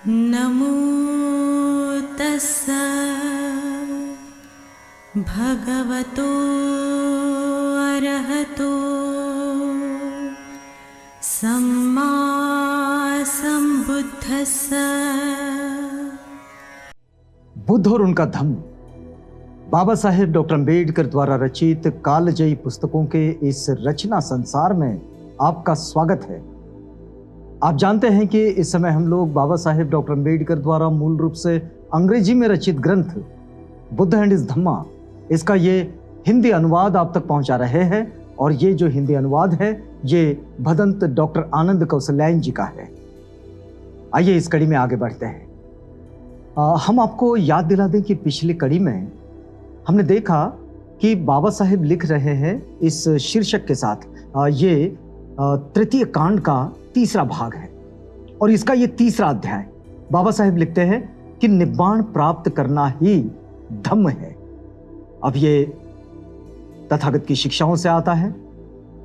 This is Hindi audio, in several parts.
नमो तस्सा भगवतो अरहतो सम्मा संबुद्धस्सा। बुद्ध और उनका धम्म बाबा साहेब डॉक्टर अम्बेडकर द्वारा रचित कालजयी पुस्तकों के इस रचना संसार में आपका स्वागत है। आप जानते हैं कि इस समय हम लोग बाबा साहेब डॉक्टर अम्बेडकर द्वारा मूल रूप से अंग्रेजी में रचित ग्रंथ बुद्ध एंड हिज धम्मा, इसका ये हिंदी अनुवाद आप तक पहुंचा रहे हैं। और ये जो हिंदी अनुवाद है ये भदंत डॉक्टर आनंद कौशल्यायन जी का है। आइए इस कड़ी में आगे बढ़ते हैं। हम आपको याद दिला दें कि पिछली कड़ी में हमने देखा कि बाबा साहेब लिख रहे हैं इस शीर्षक के साथ, ये तृतीय कांड का तीसरा भाग है और इसका ये तीसरा अध्याय। बाबा साहेब लिखते हैं कि निब्बाण प्राप्त करना ही धम्म है। अब ये तथागत की शिक्षाओं से आता है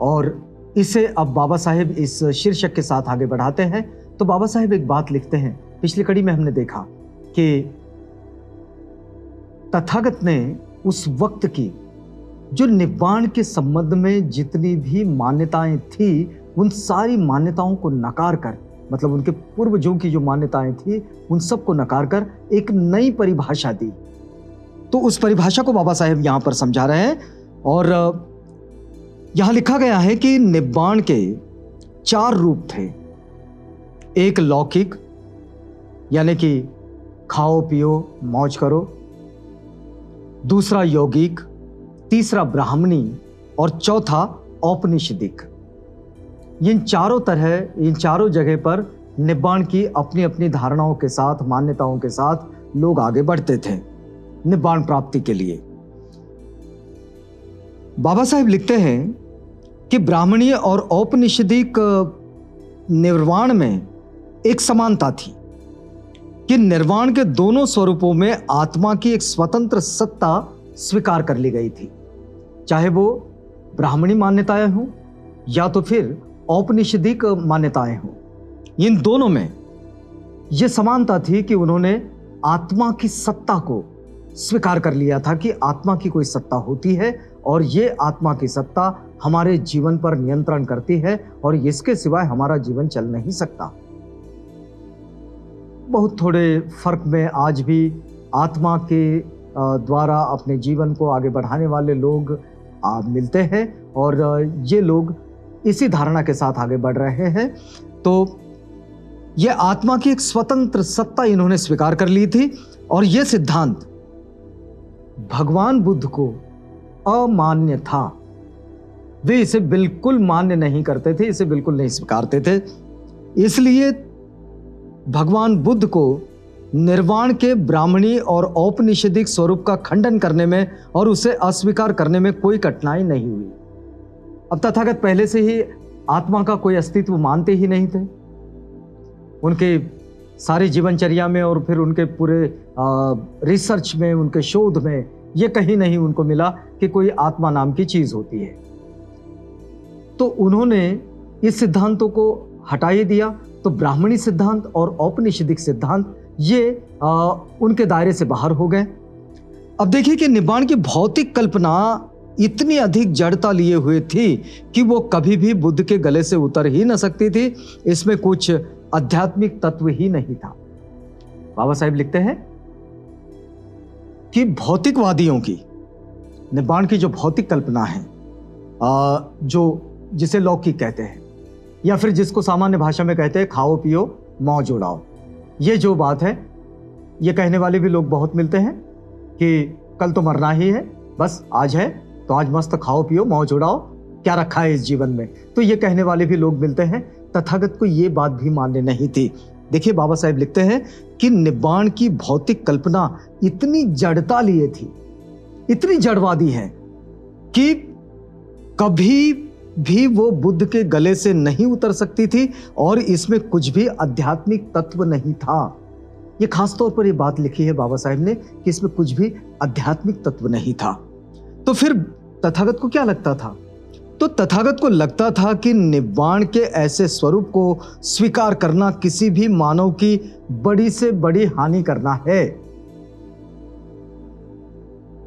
और इसे अब बाबा साहेब इस शीर्षक के साथ आगे बढ़ाते हैं। तो बाबा साहेब एक बात लिखते हैं, पिछली कड़ी में हमने देखा कि तथागत ने उस वक्त की जो निब्बाण के संबंध में जितनी भी मान्यताएं थी उन सारी मान्यताओं को नकार कर, मतलब उनके पूर्वजों की जो मान्यताएं थी उन सब को नकार कर एक नई परिभाषा दी। तो उस परिभाषा को बाबा साहेब यहां पर समझा रहे हैं और यहां लिखा गया है कि निब्बाण के 4 रूप थे। एक लौकिक, यानी कि खाओ पियो मौज करो। दूसरा यौगिक, तीसरा ब्राह्मणी और चौथा औपनिषदिक। इन चारों जगह पर निब्बाण की अपनी अपनी धारणाओं के साथ, मान्यताओं के साथ लोग आगे बढ़ते थे निब्बाण प्राप्ति के लिए। बाबा साहेब लिखते हैं कि ब्राह्मणीय और औपनिषदिक निर्वाण में एक समानता थी कि निर्वाण के दोनों स्वरूपों में आत्मा की एक स्वतंत्र सत्ता स्वीकार कर ली गई थी, चाहे वो ब्राह्मणी मान्यताएं हों या तो फिर औपनिषदिक मान्यताएं हों। इन दोनों में यह समानता थी कि उन्होंने आत्मा की सत्ता को स्वीकार कर लिया था कि आत्मा की कोई सत्ता होती है और ये आत्मा की सत्ता हमारे जीवन पर नियंत्रण करती है और इसके सिवाय हमारा जीवन चल नहीं सकता। बहुत थोड़े फर्क में आज भी आत्मा के द्वारा अपने जीवन को आगे बढ़ाने वाले लोग मिलते हैं और ये लोग इसी धारणा के साथ आगे बढ़ रहे हैं। तो ये आत्मा की एक स्वतंत्र सत्ता इन्होंने स्वीकार कर ली थी और यह सिद्धांत भगवान बुद्ध को अमान्य था। वे इसे बिल्कुल मान्य नहीं करते थे, इसे बिल्कुल नहीं स्वीकारते थे। इसलिए भगवान बुद्ध को निर्वाण के ब्राह्मणी और औपनिषदिक स्वरूप का खंडन करने में और उसे अस्वीकार करने में कोई कठिनाई नहीं हुई। अब तथागत पहले से ही आत्मा का कोई अस्तित्व मानते ही नहीं थे। उनके सारी जीवनचर्या में और फिर उनके पूरे रिसर्च में, उनके शोध में ये कहीं नहीं उनको मिला कि कोई आत्मा नाम की चीज होती है। तो उन्होंने इस सिद्धांतों को हटा ही दिया। तो ब्राह्मणी सिद्धांत और औपनिषदिक सिद्धांत ये उनके दायरे से बाहर हो गए। अब देखिए कि निब्बाण की भौतिक कल्पना इतनी अधिक जड़ता लिए हुए थी कि वो कभी भी बुद्ध के गले से उतर ही न सकती थी। इसमें कुछ आध्यात्मिक तत्व ही नहीं था। बाबा साहेब लिखते हैं कि भौतिकवादियों की निब्बाण की जो भौतिक कल्पना है, जिसे लौकिक कहते हैं या फिर जिसको सामान्य भाषा में कहते हैं खाओ पियो मौज उड़ाओ, ये जो बात है ये कहने वाले भी लोग बहुत मिलते हैं कि कल तो मरना ही है, बस आज है तो आज मस्त खाओ पियो मौज उड़ाओ, क्या रखा है इस जीवन में। तो ये कहने वाले भी लोग मिलते हैं। तथागत को ये बात भी मान्य नहीं थी। देखिए बाबा साहेब लिखते हैं कि निब्बाण की भौतिक कल्पना इतनी जड़ता लिए थी, इतनी जड़वादी है कि कभी भी वो बुद्ध के गले से नहीं उतर सकती थी और इसमें कुछ भी आध्यात्मिक तत्व नहीं था। ये खास तौर पर ये बात लिखी है बाबा साहेब ने कि इसमें कुछ भी आध्यात्मिक तत्व नहीं था। तो फिर तथागत को क्या लगता था तो तथागत को लगता था कि निब्बाण के ऐसे स्वरूप को स्वीकार करना किसी भी मानव की बड़ी से बड़ी हानि करना है।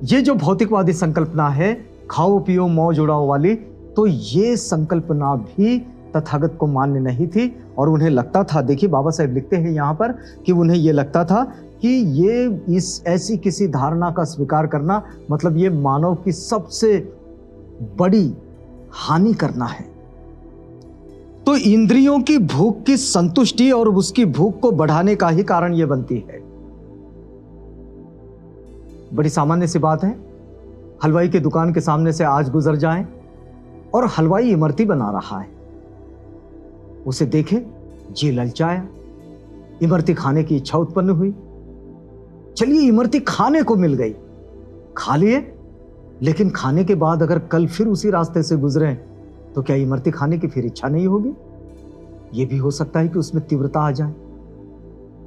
ये जो भौतिकवादी संकल्पना है, खाओ पियो मौज उड़ाओ वाली, तो ये संकल्पना भी तथागत को मान्य नहीं थी। और उन्हें लगता था, देखिए बाबा साहेब लिखते हैं यहां पर कि उन्हें यह लगता था कि ये इस ऐसी किसी धारणा का स्वीकार करना मतलब ये मानव की सबसे बड़ी हानि करना है। तो इंद्रियों की भूख की संतुष्टि और उसकी भूख को बढ़ाने का ही कारण यह बनती है। बड़ी सामान्य सी बात है, हलवाई की दुकान के सामने से आज गुजर जाएं और हलवाई इमरती बना रहा है, उसे देखे जी ललचाया, इमरती खाने की इच्छा उत्पन्न हुई। चलिए इमरती खाने को मिल गई, खा लिए, लेकिन खाने के बाद अगर कल फिर उसी रास्ते से गुजरे तो क्या इमरती खाने की फिर इच्छा नहीं होगी? यह भी हो सकता है कि उसमें तीव्रता आ जाए,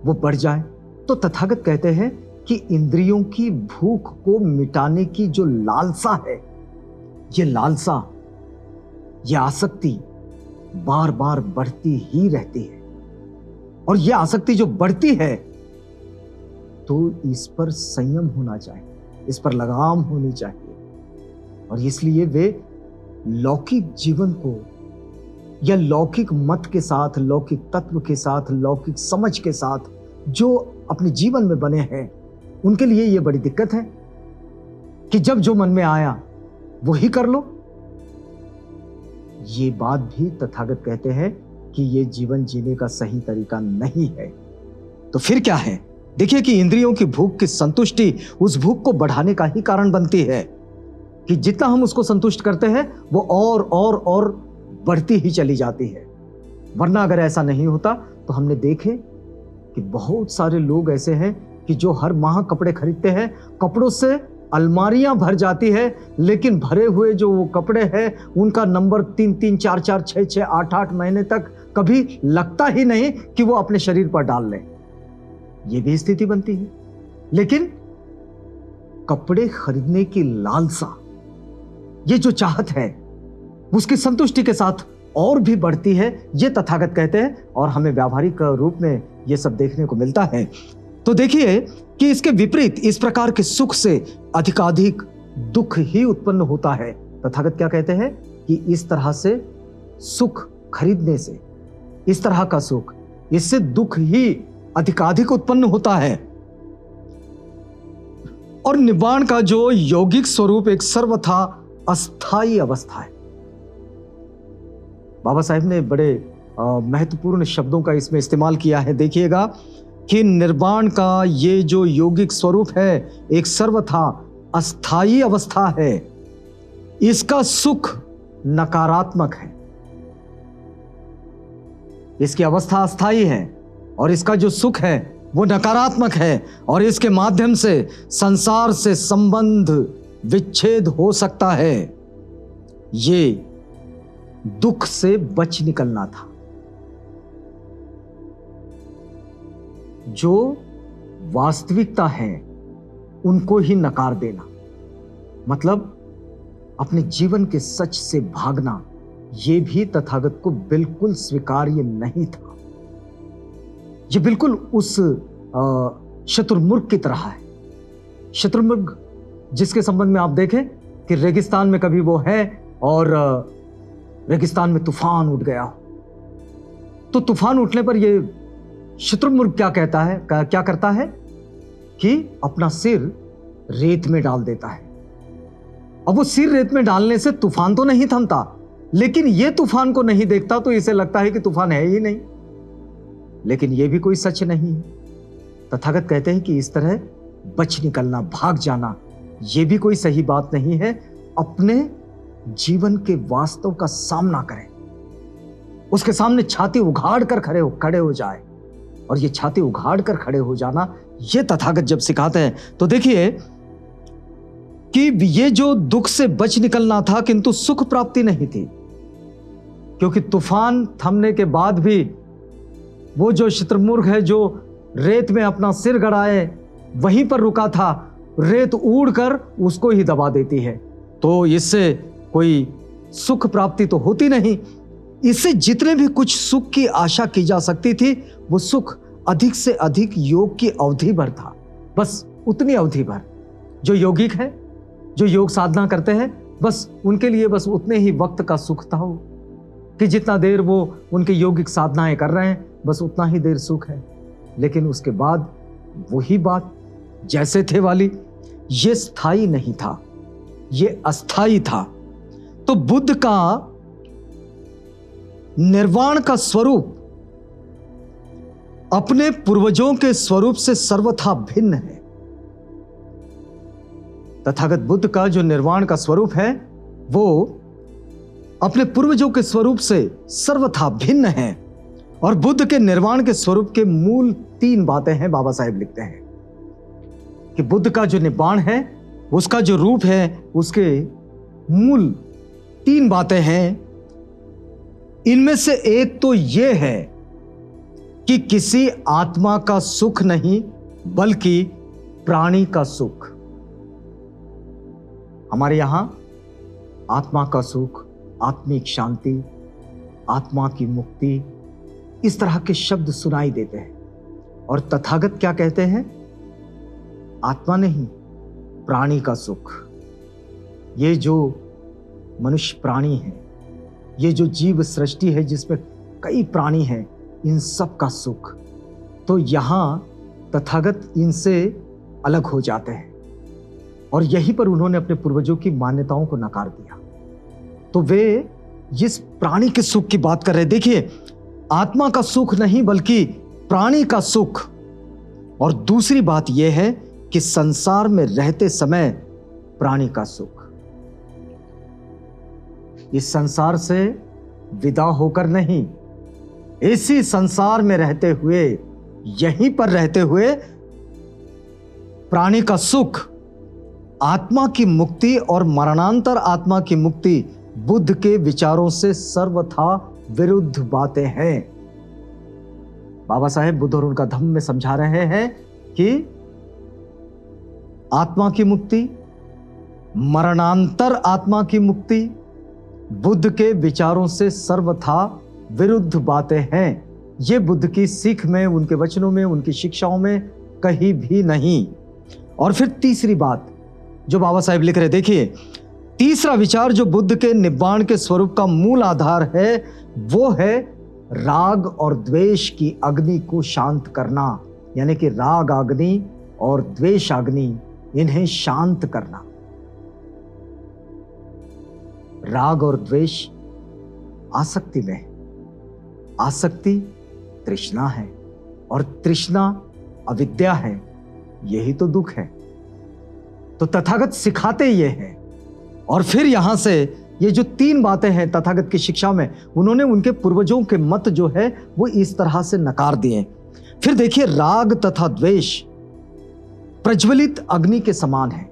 वो बढ़ जाए। तो तथागत कहते हैं कि इंद्रियों की भूख को मिटाने की जो लालसा है, ये लालसा, ये आसक्ति बार बार बढ़ती ही रहती है। और यह आसक्ति जो बढ़ती है तो इस पर संयम होना चाहिए, इस पर लगाम होनी चाहिए। और इसलिए वे लौकिक जीवन को या लौकिक मत के साथ, लौकिक तत्व के साथ, लौकिक समझ के साथ जो अपने जीवन में बने हैं, उनके लिए यह बड़ी दिक्कत है कि जब जो मन में आया वही कर लो। ये बात भी तथागत कहते हैं कि यह जीवन जीने का सही तरीका नहीं है। तो फिर क्या है? देखिए कि इंद्रियों की भूख की संतुष्टि उस भूख को बढ़ाने का ही कारण बनती है कि जितना हम उसको संतुष्ट करते हैं वो और बढ़ती ही चली जाती है। वरना अगर ऐसा नहीं होता तो हमने देखे कि बहुत सारे लोग ऐसे हैं कि जो हर माह कपड़े खरीदते हैं, कपड़ों से अलमारियां भर जाती है, लेकिन भरे हुए जो वो कपड़े हैं उनका नंबर 3-3, 4-4, 6-6, 8-8 महीने तक कभी लगता ही नहीं कि वो अपने शरीर पर डाल लें। ये भी स्थिति बनती है। लेकिन कपड़े खरीदने की लालसा, ये जो चाहत है, उसकी संतुष्टि के साथ और भी बढ़ती है, ये तथागत कहते हैं। और हमें व्यावहारिक रूप में ये सब देखने को मिलता है। तो देखिए कि इसके विपरीत इस प्रकार के सुख से अधिकाधिक दुख ही उत्पन्न होता है। तथागत क्या कहते हैं कि इस तरह से सुख खरीदने से, इस तरह का सुख, इससे दुख ही अधिकाधिक उत्पन्न होता है। और निब्बाण का जो यौगिक स्वरूप एक सर्वथा अस्थायी अवस्था है। बाबा साहेब ने बड़े महत्वपूर्ण शब्दों का इसमें इस्तेमाल किया है। देखिएगा कि निर्वाण का ये जो यौगिक स्वरूप है एक सर्वथा अस्थायी अवस्था है। इसका सुख नकारात्मक है, इसकी अवस्था अस्थायी है और इसका जो सुख है वो नकारात्मक है। और इसके माध्यम से संसार से संबंध विच्छेद हो सकता है। ये दुख से बच निकलना था। जो वास्तविकता है उनको ही नकार देना, मतलब अपने जीवन के सच से भागना, यह भी तथागत को बिल्कुल स्वीकार्य नहीं था। यह बिल्कुल उस शत्रुमुर्ग की तरह है। शत्रुमुर्ग जिसके संबंध में आप देखें कि रेगिस्तान में कभी वो है और रेगिस्तान में तूफान उठ गया, तो तूफान उठने पर यह शत्रुमुर्ग क्या करता है कि अपना सिर रेत में डाल देता है। अब वो सिर रेत में डालने से तूफान तो नहीं थमता, लेकिन ये तूफान को नहीं देखता तो इसे लगता है कि तूफान है ही नहीं। लेकिन यह भी कोई सच नहीं है। तथागत कहते हैं कि इस तरह बच निकलना, भाग जाना, यह भी कोई सही बात नहीं है। अपने जीवन के वास्तव का सामना करें, उसके सामने छाती उघाड़ कर खड़े हो जाए। और ये छाती उघाड़ कर खड़े हो जाना, ये तथागत जब सिखाते हैं तो देखिए कि ये जो दुख से बच निकलना था, किंतु सुख प्राप्ति नहीं थी। क्योंकि तूफान थमने के बाद भी वो जो शत्रुमुर्ग है जो रेत में अपना सिर गड़ाए वहीं पर रुका था, रेत उड़कर उसको ही दबा देती है। तो इससे कोई सुख प्राप्ति तो होती नहीं। इससे जितने भी कुछ सुख की आशा की जा सकती थी, वो सुख अधिक से अधिक योग की अवधि भर था, बस उतनी अवधि भर। जो यौगिक है, जो योग साधना करते हैं, बस उनके लिए बस उतने ही वक्त का सुख था वो, कि जितना देर वो उनके यौगिक साधनाएं कर रहे हैं, बस उतना ही देर सुख है। लेकिन उसके बाद वही बात जैसे थे वाली, ये स्थायी नहीं था, ये अस्थायी था। तो बुद्ध का निर्वाण का स्वरूप अपने पूर्वजों के स्वरूप से सर्वथा भिन्न है। तथागत बुद्ध का जो निर्वाण का स्वरूप है, वो अपने पूर्वजों के स्वरूप से सर्वथा भिन्न है। और बुद्ध के निर्वाण के स्वरूप के मूल 3 बातें हैं। बाबा साहेब लिखते हैं कि बुद्ध का जो निर्वाण है, उसका जो रूप है, उसके मूल 3 बातें हैं। इनमें से एक तो यह है कि किसी आत्मा का सुख नहीं, बल्कि प्राणी का सुख। हमारे यहां आत्मा का सुख, आत्मिक शांति, आत्मा की मुक्ति, इस तरह के शब्द सुनाई देते हैं। और तथागत क्या कहते हैं? आत्मा नहीं, प्राणी का सुख। ये जो मनुष्य प्राणी है, ये जो जीव सृष्टि है जिसमें कई प्राणी हैं, इन सब का सुख। तो यहां तथागत इनसे अलग हो जाते हैं, और यहीं पर उन्होंने अपने पूर्वजों की मान्यताओं को नकार दिया। तो वे जिस प्राणी के सुख की बात कर रहे हैं, देखिए, आत्मा का सुख नहीं बल्कि प्राणी का सुख। और दूसरी बात यह है कि संसार में रहते समय प्राणी का सुख। इस संसार से विदा होकर नहीं, इसी संसार में रहते हुए, यहीं पर रहते हुए प्राणी का सुख, आत्मा की मुक्ति और मरणांतर आत्मा की मुक्ति बुद्ध के विचारों से सर्वथा विरुद्ध बातें हैं। बाबा साहेब बुद्ध और उनका धम्म में समझा रहे हैं कि आत्मा की मुक्ति, मरणांतर आत्मा की मुक्ति बुद्ध के विचारों से सर्वथा विरुद्ध बातें हैं। ये बुद्ध की सीख में, उनके वचनों में, उनकी शिक्षाओं में कहीं भी नहीं। और फिर तीसरी बात जो बाबा साहेब लिख रहे, देखिए, तीसरा विचार जो बुद्ध के निब्बाण के स्वरूप का मूल आधार है, वो है राग और द्वेष की अग्नि को शांत करना। यानी कि राग अग्नि और द्वेष अग्नि, इन्हें शांत करना। राग और द्वेष आसक्ति में, आसक्ति तृष्णा है, और तृष्णा अविद्या है। यही तो दुख है। तो तथागत सिखाते ये हैं। और फिर यहां से ये जो 3 बातें हैं तथागत की शिक्षा में, उन्होंने उनके पूर्वजों के मत जो है वो इस तरह से नकार दिए। फिर देखिए, राग तथा द्वेष प्रज्वलित अग्नि के समान है।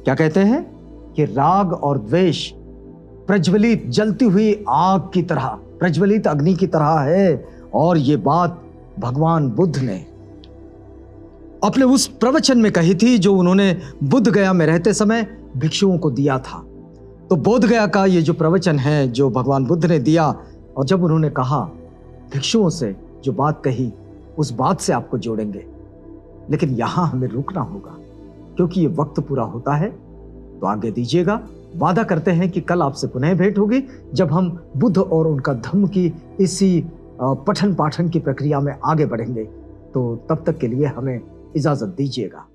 क्या कहते हैं कि राग और द्वेष प्रज्वलित, जलती हुई आग की तरह, प्रज्वलित अग्नि की तरह है। और ये बात भगवान बुद्ध ने अपने उस प्रवचन में कही थी जो उन्होंने बुद्ध गया में रहते समय भिक्षुओं को दिया था। तो बोध गया का ये जो प्रवचन है जो भगवान बुद्ध ने दिया, और जब उन्होंने कहा भिक्षुओं से जो बात कही, उस बात से आपको जोड़ेंगे, लेकिन यहां हमें रुकना होगा क्योंकि ये वक्त पूरा होता है। तो आगे दीजिएगा, वादा करते हैं कि कल आपसे पुनः भेंट होगी जब हम बुद्ध और उनका धम्म की इसी पठन पाठन की प्रक्रिया में आगे बढ़ेंगे। तो तब तक के लिए हमें इजाजत दीजिएगा।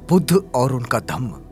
बुद्ध और उनका धम्म।